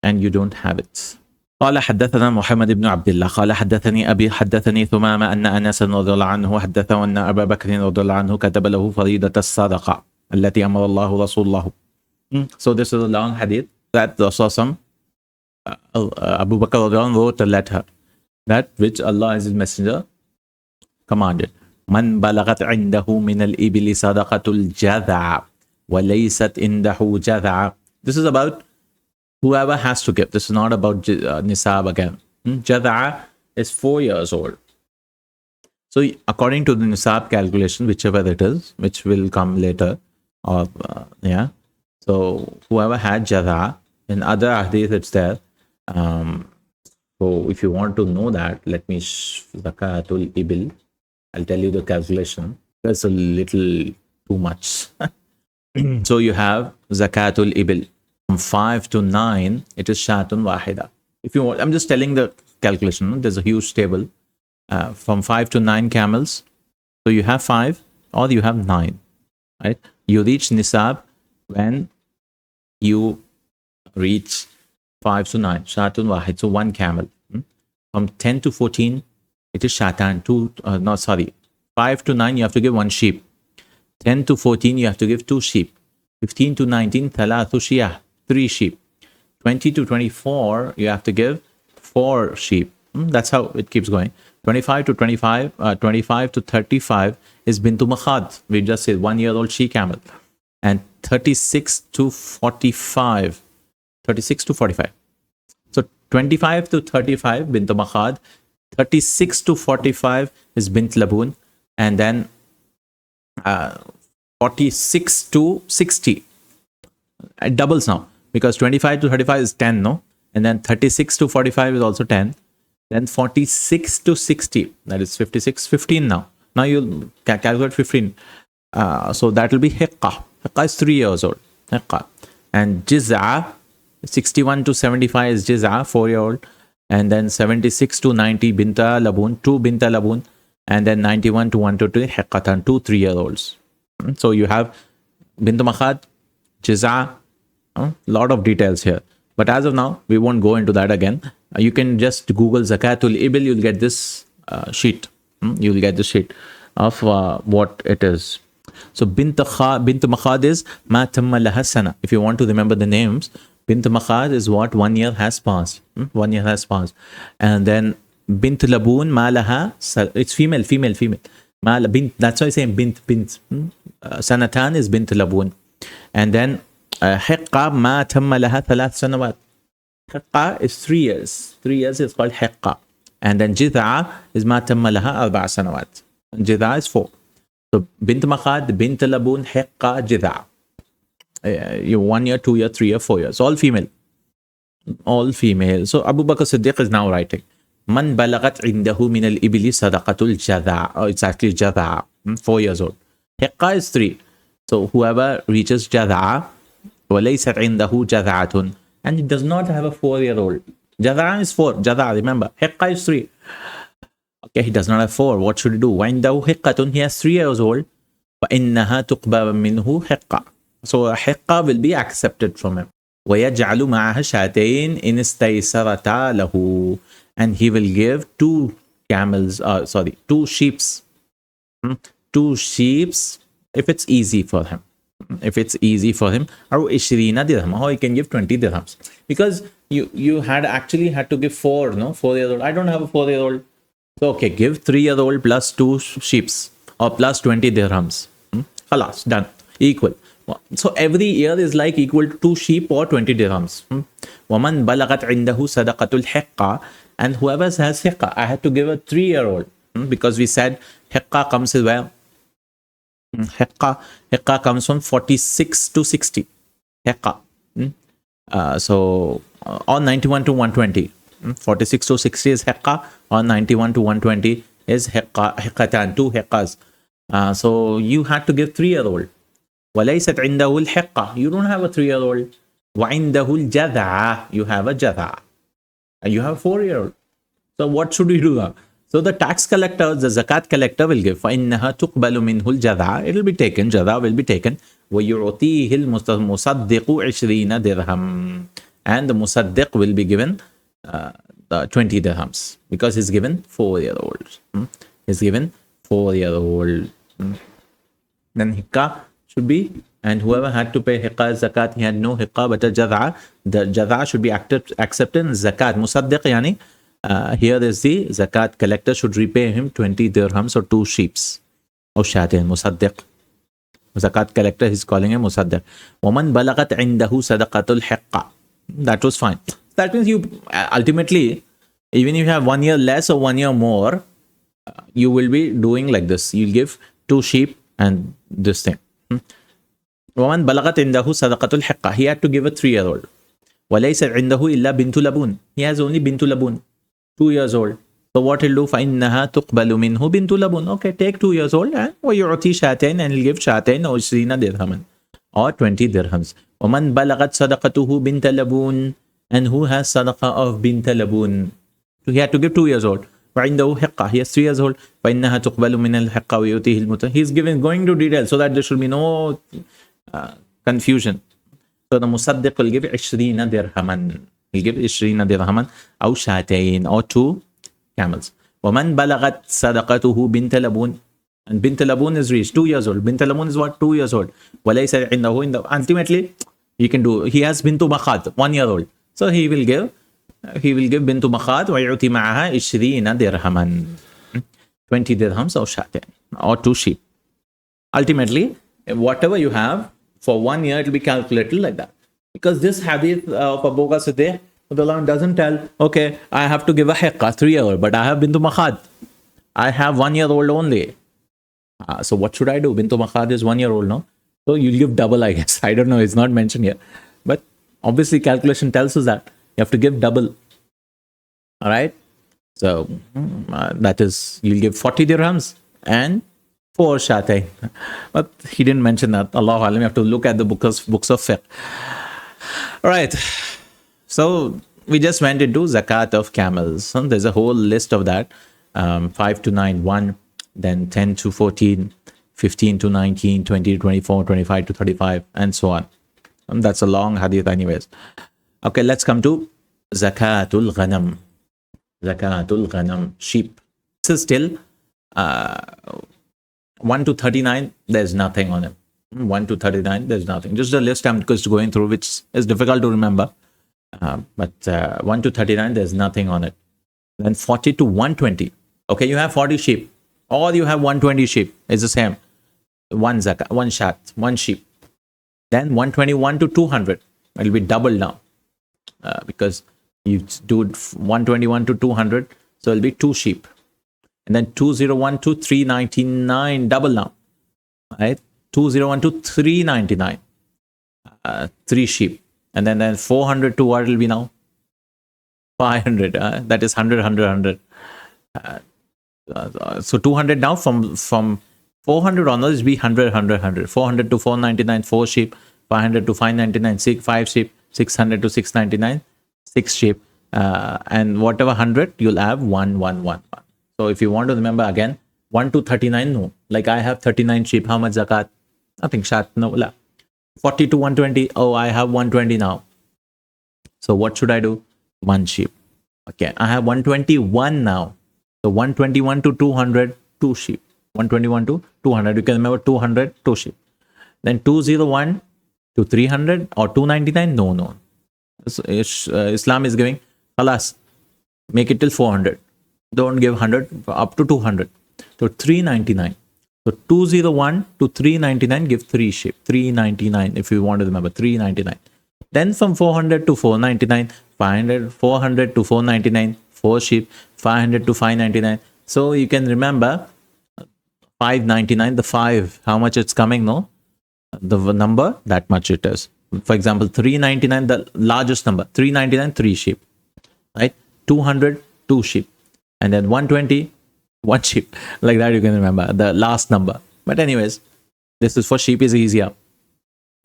and you don't have it. قال حدثنا محمد بن عبد الله قال حدثني أبي حدثني ثمامة أن أنس رضي الله عنه حدثه أن أبا بكر رضي الله عنه كتب له فريضة الصدقة التي أمر الله رسول الله. So this is a long hadith that the Rasul Abu Bakr wrote a letter that which Allah as his messenger commanded. من بلغت عنده من الإبل صدقة الجذع وليست عنده جذع. This is about whoever has to give. This is not about nisab again. Jad'a is 4 years old. So according to the nisab calculation, whichever it is, which will come later, or so whoever had jad'a, in other hadith it's there. So if you want to know that, let me zakatul ibil. I'll tell you the calculation. That's a little too much. So you have zakatul ibil. From 5 to 9, it is shatun wahida. If you want, I'm just telling the calculation. There's a huge table. From 5 to 9 camels. So you have 5 or you have 9. Right? You reach nisab when you reach 5 to 9. Shatun wahid. So 1 camel. From 10 to 14, it is shatan. 5 to 9, you have to give 1 sheep. 10 to 14, you have to give 2 sheep. 15 to 19, thalathu shiyah. 3 sheep. 20 to 24, you have to give 4 sheep. That's how it keeps going. 25 to 35 is bintu makhad. We just said 1-year-old she camel. And 36 to 45. So 25 to 35 bintu makhad. 36 to 45 is bint laboon. And then 46 to 60. It doubles now. Because 25 to 35 is 10, no? And then 36 to 45 is also 10. Then 46 to 60, that is 15 now. Now you'll calculate 15. So that will be hiqqa. Hiqqa is 3 years old. Hiqqa. And jiz'a, 61 to 75 is jiz'a, 4-year-old. And then 76 to 90, binta laboon, 2 binta laboon. And then 91 to 122, hiqqatan, 2 3-year-olds. So you have bintu makhad, jiz'a, lot of details here. But as of now, we won't go into that again. You can just Google Zakatul Ibil, you'll get this sheet. You'll get the sheet of what it is. So Bint Makhad is Ma Tamma Laha Sana. If you want to remember the names, Bint Makhad is what 1 year has passed. 1 year has passed. And then Bint Laboon, Ma Laha, it's female. Bint, that's why I say Bint. Sanatan is Bint Laboon. And then Hiqqa ma tamma laha 3 sanawat. Hiqqa is 3 years. 3 years is called hiqqa. And then jid'a is ma tamma laha 4 sanawat. Jid'a is 4. So bint makhad, bint laboon, hiqqa, jid'a. You 1 year, 2 year, 3 year, 4 years. All female. All female. So Abu Bakr Siddiq is now writing. Man balagat indahu min al-ibli sadaqatul jadha. Oh, it's actually jadha. 4 years old. Hiqqa is 3. So whoever reaches jadha, walaysat indahu jadhatun, and he does not have a 4-year-old. Jadha is 4. Jadha, remember. Hiqqa is 3. Okay, he does not have 4. What should he do? وعنده hiqqatun, he has 3 years old. فإنها تقبل منه حقة. So a hiqqa will be accepted from him. ويجعل معها شاتين إن استيسرتا له, and he will give 2 camels, 2 sheeps. 2 sheeps if it's easy for him. If it's easy for him, or 20 dirham, or he can give 20 dirhams. Because you had to give 4, no? 4-year-old. I don't have a 4-year-old. So okay, give 3-year-old plus 2 sheeps, or plus 20 dirhams. Khalas, done. Equal. So every year is like equal to 2 sheep or 20 dirhams. وَمَنْ بَلَغَتْ عِنْدَهُ صَدَقَةُ الْحِقَّةِ, and whoever has hiqqa, I had to give a 3-year-old. Because we said hiqqa comes as well. Hiqqa comes from 46 to 60. Hiqqa. Or 91 to 120. 46 to 60 is hiqqa, or 91 to 120 is hiqqatan, 2 hiqqas. So you had to give 3-year-old. وَلَيْسَتْ عِنْدَهُ الْحِقَّةِ, you don't have a 3-year-old. وَعِنْدَهُ الْجَذَعَ, you have a jadha. And you have a 4-year-old. So what should we do now? So the tax collector, the zakat collector will give. فَإِنَّهَا تُقْبَلُ مِنْهُ الْجَذَعَ, it will be taken, jadha will be taken. وَيُعْطِيهِ الْمُصَدِّقُ 20 dirham, and the musaddiq will be given the 20 dirhams, because he's given 4-year-old. He's given 4-year-old. Then hiqqa should be, and whoever had to pay hiqqa zakat, he had no hiqqa but a jadha. The jadha should be accepted in zakat. Musaddiq yani, here is the zakat collector should repay him 20 dirhams or 2 sheeps. Or shatin, musaddiq. Zakat collector, he's calling him musaddiq. وَمَنْ بَلَغَتْ عِنْدَهُ صَدَقَةُ الْحِقَّةِ, that was fine. That means you ultimately, even if you have 1 year less or 1 year more, you will be doing like this. You'll give 2 sheep and this thing. وَمَنْ بَلَغَتْ عِنْدَهُ صَدَقَةُ الْحِقَّةِ, he had to give a 3-year-old. وَلَيْسَ عِنْدَهُ إِلَّا بِنْتُ لَبُونَ, he has only bintu labun, 2 years old. So what he'll do, فَإِنَّهَا تُقْبَلُ مِنْهُ بِنْتُ لَبُونَ, okay, take 2 years old, and وَيُعْطِي شَاتَيْن, and he'll give شَاتَيْن or 20 dirhaman, or 20 dirhams. وَمَنْ بَلَغَتْ صَدَقَتُهُ بِنْتَ لَبُونَ, and who has sadaqah of bint labun, so he had to give 2 years old. وعنده حقة, he has 3 years old. فإنها تقبل من الحقة ويؤتيه المتوفى. He's going to detail so that there should be no confusion. So the musaddiq will give 20 dirhaman. He'll give 20 dirhaman أو شاتين, or 2 camels. ومن بلغت صدقته بنت لبون, and bint labun is reached 2 years old. Bint labun is what? 2 years old. وليس عنده, ultimately he can do, he has bintu makhad, 1 year old. So he will give bintu makhad ويعطي معها 20 dirhaman, 20 dirhams or shatin, or 2 sheep. Ultimately, whatever you have for 1 year, it will be calculated like that. Because this hadith of Abu Qasideh, the Quran doesn't tell, okay, I have to give a hiqqa 3-year-old, but I have bintu makhad, I have 1 year old only. So what should I do? Bintu makhad is 1 year old, no? So you'll give double, I guess. I don't know, it's not mentioned here. But obviously calculation tells us that you have to give double. All right. So that is, you'll give 40 dirhams and 4 shatay. But he didn't mention that. Allahu Alam, you have to look at the books of fiqh. All right. So we just went into zakat of camels. There's a whole list of that. 5 to 9, 1. Then 10 to 14, 15 to 19, 20 to 24, 25 to 35, and so on. That's a long hadith anyways. Okay, let's come to zakatul ghanam. Zakatul ghanam, sheep. This is still 1 to 39, there's nothing on it. 1 to 39, there's nothing. Just a list I'm just going through, which is difficult to remember. But 1 to 39, there's nothing on it. Then 40 to 120. Okay, you have 40 sheep, or you have 120 sheep. It's the same. One zakat, one shat, one sheep. Then 121 to 200. It'll be double now. Because you do 121 to 200, so it'll be 2 sheep. And then 201 to 399, double now. Right? 201 to 399, 3 sheep. And then 400 to what will be now? 500. That is 100, 100, 100. So 200 now, from 400 onwards be 100, 100, 100. 400 to 499, 4 sheep. 500 to 599, 5 sheep. 600 to 699, 6 sheep. And whatever 100, you'll have 1, 1, 1, 1. So if you want to remember again, 1 to 39, no. Like I have 39 sheep. How much zakat? Nothing. Shat, no. La. 40 to 120. Oh, I have 120 now. So what should I do? 1 sheep. Okay. I have 121 now. So 121 to 200, 2 sheep. 121 to 200. You can remember 200, 2 sheep. Then 201 to 300 or 299. No, no. Islam is giving, alas, make it till 400. Don't give 100 up to 200. So 399. So 201 to 399, give 3 sheep. 399 if you want to remember, 399. Then from 400 to 499, 500, 400 to 499, 4 sheep, 500 to 599. So you can remember 599, the 5, how much it's coming, no? The number, that much it is. For example, 399, the largest number. 399, 3 sheep. Right? 200, 2 sheep. And then 120, 1 sheep. Like that you can remember the last number. But anyways, this is for sheep is easier.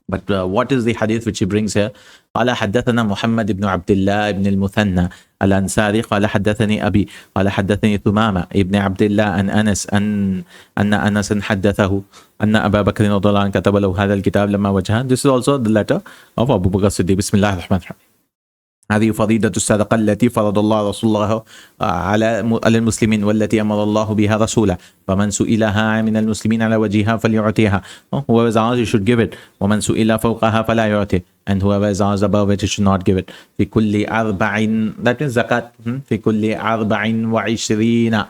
But what is the hadith which he brings here? قال حدثنا محمد بن عبد الله بن المثنى الأنصاري قال حدثني أبي قال حدثني ثمامة ابن عبد الله عن أنس أن أنس حدثه أن أبا بكر رضي الله عنه كتب له هذا الكتاب لما وجهه. This is also the letter of Abu Bakr Siddiq. بسم الله الرحمن الرحيم. هذه فريضة الصدقة التي فرض الله رسول الله على المسلمين والتي أمر الله بها رسوله فمن سئلها من المسلمين على وجهها فليعطيها. Whoever is asked, you should give it. ومن سئل فوقها فلا يعطي. And whoever is asked above it, you should not give it. في كل أربعين, that is zakat. في كل أربعين وعشرين,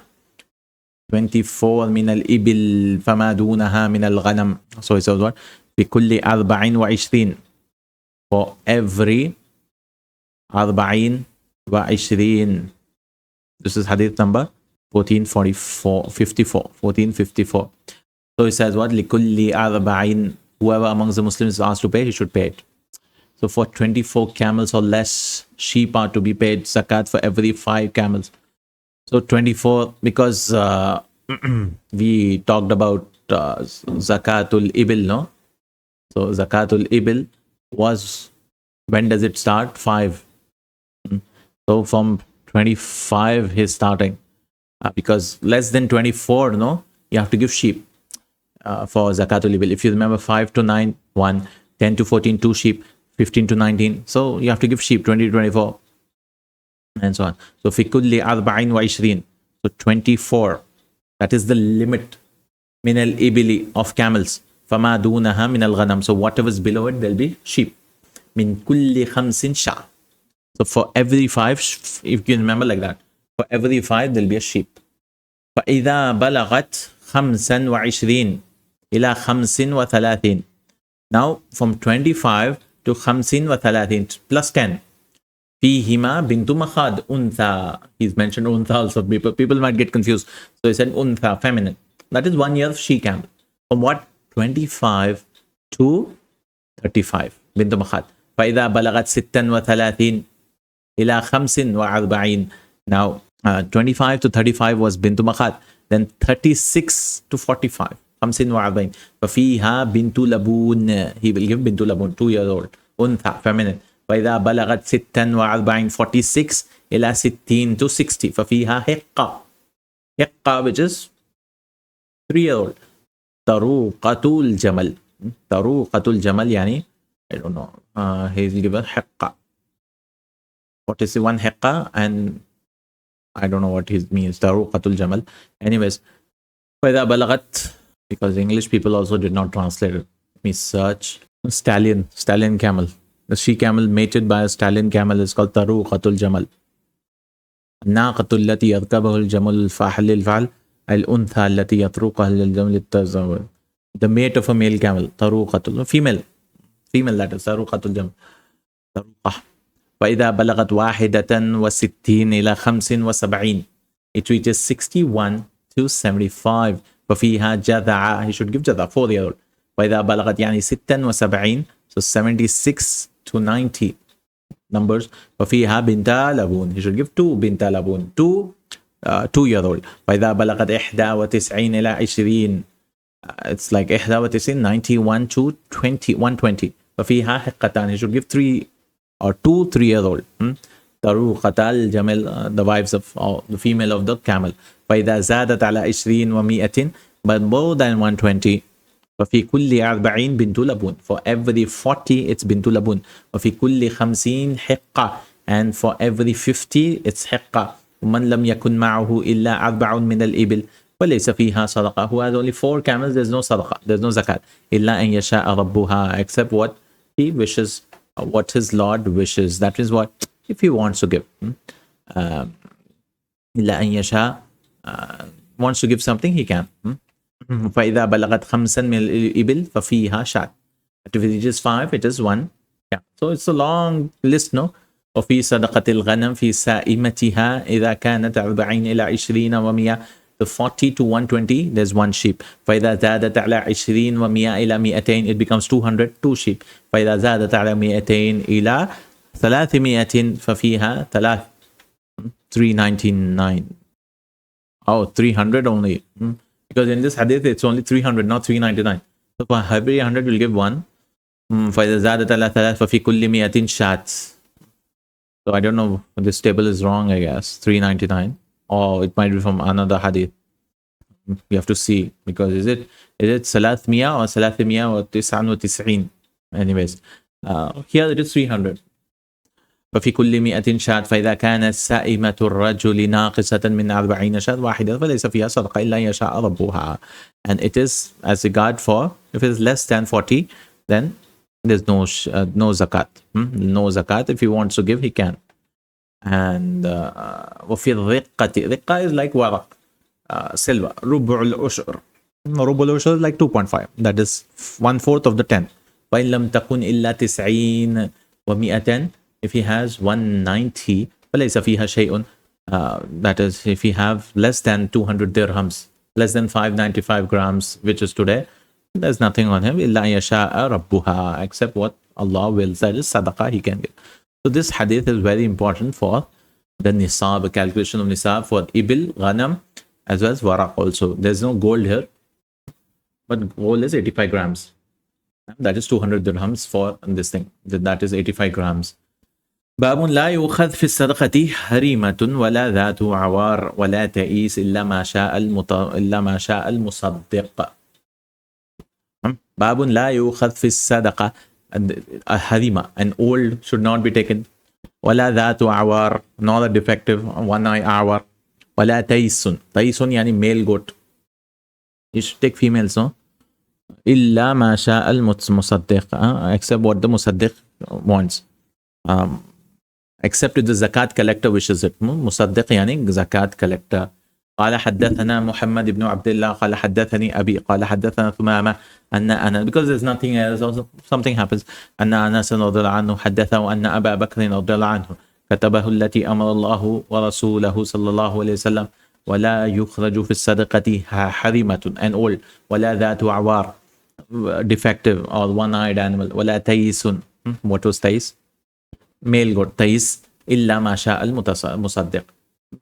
24 من الإبل فما دونها من الغنم. So it says what? في كل أربعين وعشرين, for every أربعين وعشرين. This is hadith number 1454. So it says what? لكل أربعين. Whoever amongst the Muslims is asked to pay, he should pay it. So for 24 camels or less, sheep are to be paid zakat for every 5 camels. So 24, because we talked about zakatul ibil, no? So zakatul ibil was, when does it start? 5. So from 25 he's starting, because less than 24, no, you have to give sheep for zakatul ibil. If you remember, 5 to 9, 1, 10 to 14, 2 sheep, 15 to 19. So you have to give sheep, 20 to 24, and so on. So fi kulli arba'in wa ishrin. So 24, that is the limit min al ibili of camels. Fama dunaha min al ghanam. So whatever is below it, there'll be sheep. Min kulli khamsin sha. So for every 5, if you can remember like that, for every 5 there'll be a sheep. فَإِذَا بَلَغَتْ خَمْسًا وَعِشْرِينَ إِلَى خَمْسٍ وَثَلَاثِينَ. Now from 25 to خَمْسٍ وَثَلَاثِينَ plus 10. فِيهِمَا بِنْتُ مَخَادْ أُنْثَى. He's mentioned untha also. People might get confused. So he said untha, feminine. That is 1 year of she camel. From what? 25 to 35. بِنْتُ مَخَادْ. فَإِذَا بَلَغَتْ سِتًّا وَثَلَاثِينَ إلى 45. Now 25 to 35 was bintu makhat. Then 36 to 45, 45. ففيها bintu labun. He will give bintu labun, 2 years old, untha, feminine. وإذا بلغت 46, 46 إلى 60 to 60. ففيها hiqqa, hiqqa, which is 3 years old. taruqatul jamal. Taruqatul jamal yani, I don't know, he's given hiqqa. What is the one hiqqa? And I don't know what it means. Taruqatul jamal. Anyways, فإذا بلغت, because English people also did not translate it. Let me search. Stallion camel. The she camel mated by a stallion camel is called taruqatul jamal. الناقة التي يركبه الجمل الفاحل للفعل الأنثى التي يطرقها للجمل التزوج. The mate of a male camel. taruqatul, female, that is taruqatul jamal. taruqah. فإذا بلغت 61 إلى 75, it reaches 61 to 75. ففيها جذع, he should give جذع, 4 years old. وإذا بلغت يعني 76, so 76 to 90, numbers. ففيها بنتا لبون. He should give 2 بنتا لبون. 2-year-old. فإذا بلغت 91 إلى 20. It's like 91, 91 to 20, 120. ففيها حقتان. He should give 3 or 2 3-year-old. طروقتا الجمل, the wives of the female of the camel. فإذا زادت على 20 و100, but more than 120. ففي كل 40 بنت لبون. For every 40 it's بنت لبون. وفي كل 50 حقة. And for every 50 it's حقة. ومن لم يكن معه إلا 4 من الإبل فليس فيها صدقة. Who has only 4 camels, there's no صدقة, there's no zakat. إلا أن يشاء ربها, except what he wishes, what his Lord wishes. That is what, if he wants to give. إلا أن يشاء, wants to give something, he can. فإذا بلغت 5 من الإبل ففيها شاة. If it reaches 5, it is 1. Yeah. So it's a long list, no? وفي صدقة الغنم في سائمتها إذا كانت 40 إلى 20 و100. The 40 to 120, there's 1 sheep. فإذا زادت على 20 و100 إلى 200, it becomes 200, 2 sheep. فإذا زادت على 200 إلى 300 ففيها 399. Oh, 300 only. Because in this hadith, it's only 300, not 399. So for every 100, we'll give 1. فإذا زادت على 3 ففي كل 100 شات. So I don't know, this table is wrong, I guess. 399. Or it might be from another hadith. You have to see, because is it 300 or 399? Anyways, here it is 300. ففي كل 100 شاة فإذا كانت سائمة الرجل ناقصة من 40 شاة واحدة فليس فيها صدقة إلا يشاء ربها. And it is as regard for, if it is less than 40, then there's no zakat. No zakat. If he wants to give, he can. And وفي الرقة, رقة is like ورق, silver. ربع العشر. ربع العشر is like 2.5. That is 1/4 of the 10. وإن لم تكن إلا 90 و100. If he has 190, فليس فيها شيء. That is, if he have less than 200 dirhams, less than 595 grams, which is today, there's nothing on him. إلا يشاء ربها, except what Allah wills, that is sadaqah he can give. So this hadith is very important for the nisab, calculation of nisab for ibil, ghanam, as well as waraq also. There's no gold here, but gold is 85 grams. That is 200 dirhams for this thing. That is 85 grams. باب لا يؤخذ في الصدقة هريمة ولا ذات عوار ولا تئيس إلا ما شاء المصدق. باب لا يؤخذ في الصدقة. A harima, an old, should not be taken. ولا ذات عوار, not a defective, one eye عوار. ولا تئيس. تئيس يعني male goat. You should take females, no? إلا ما شاء المصدق, except what the musaddiq wants. Except if the zakat collector wishes it. مصدق يعني zakat collector. قال حدثنا محمد بن عبد الله قال حدثني أبي قال حدثنا ثمامة أن أنا, because there's nothing else, also something happens, أن أنس رضي الله عنه حدثه أن أبا بكر رضي الله عنه كتبه التي أمر الله ورسوله صلى الله عليه وسلم ولا يخرج في الصدقة حريمة and old ولا ذات عوار defective or one-eyed animal ولا تيس. What was تيس? Male goat. تيس إلا ما شاء المصدق.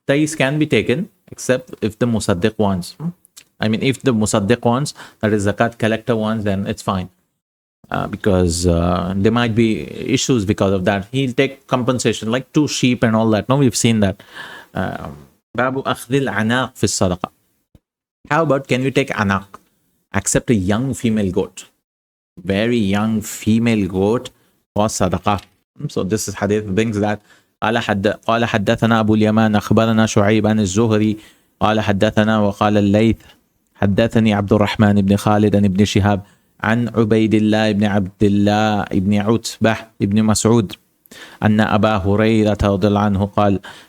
Tayis can be taken except if the musaddiq wants. I mean, if the musaddiq wants, that is zakat collector wants, then it's fine. Because there might be issues because of that. He'll take compensation like 2 sheep and all that. No, we've seen that. Babu akhdil anaq fi sadaqa. How about, can you take anaq? Accept a young female goat. Very young female goat for sadaqah. So this is hadith brings that. قال حدثنا أبو اليمان أخبرنا شعيب عن الزهري قال حدثنا وقال الليث حدثني عبد الرحمن بن خالد بن شهاب عن عبيد الله بن عبد الله بن عتبة بن مسعود أن أبا هريرة رضي الله عنه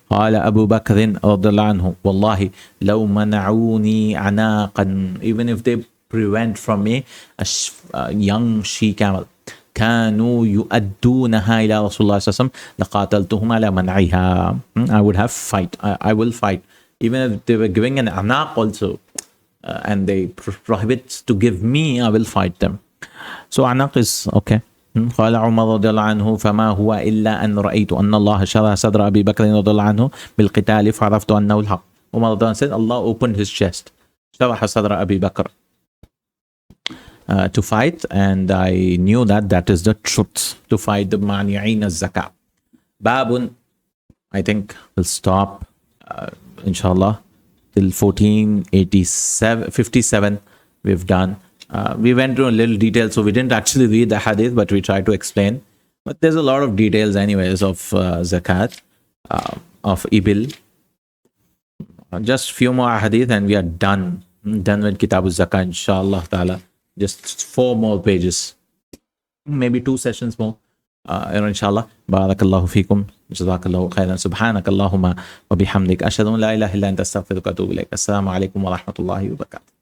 قال أبو بكر رضي الله عنه والله لو منعوني عناقا, even if they prevent from me a young she camel, كانوا يؤدونها إلى رسول الله صلى الله عليه وسلم لقاتلتهم على منعها. I would have fight. I will fight. Even if they were giving an anaq also, and they prohibit to give me, I will fight them. So anaq is okay. قال عمر رضي الله عنه فما هو إلا أن رأيت أن الله شرح صدر أبي بكر رضي الله عنه بالقتال فعرفت أنه الحق. Umar رضي الله عنه said Allah opened his chest, شرح صدر أبي بكر, to fight, and I knew that that is the truth, to fight the mani'in az-zakah. Babun, I think we'll stop inshallah till 57 we've done. We went through a little detail, so we didn't actually read the hadith, but we tried to explain. But there's a lot of details anyways of zakat, of ibil. Just few more hadith and we are done with Kitaab Zakah, inshallah ta'ala. Just 4 more pages, maybe 2 sessions more, inshallah. Barakallahu feekum, Jazakallahu Khairan, subhanakallahumma wa bihamdik, ashhadu an la ilaha illa anta astaghfiruka wa atubu ilaik. Assalamu alaikum wa rahmatullahi wa barakatuh.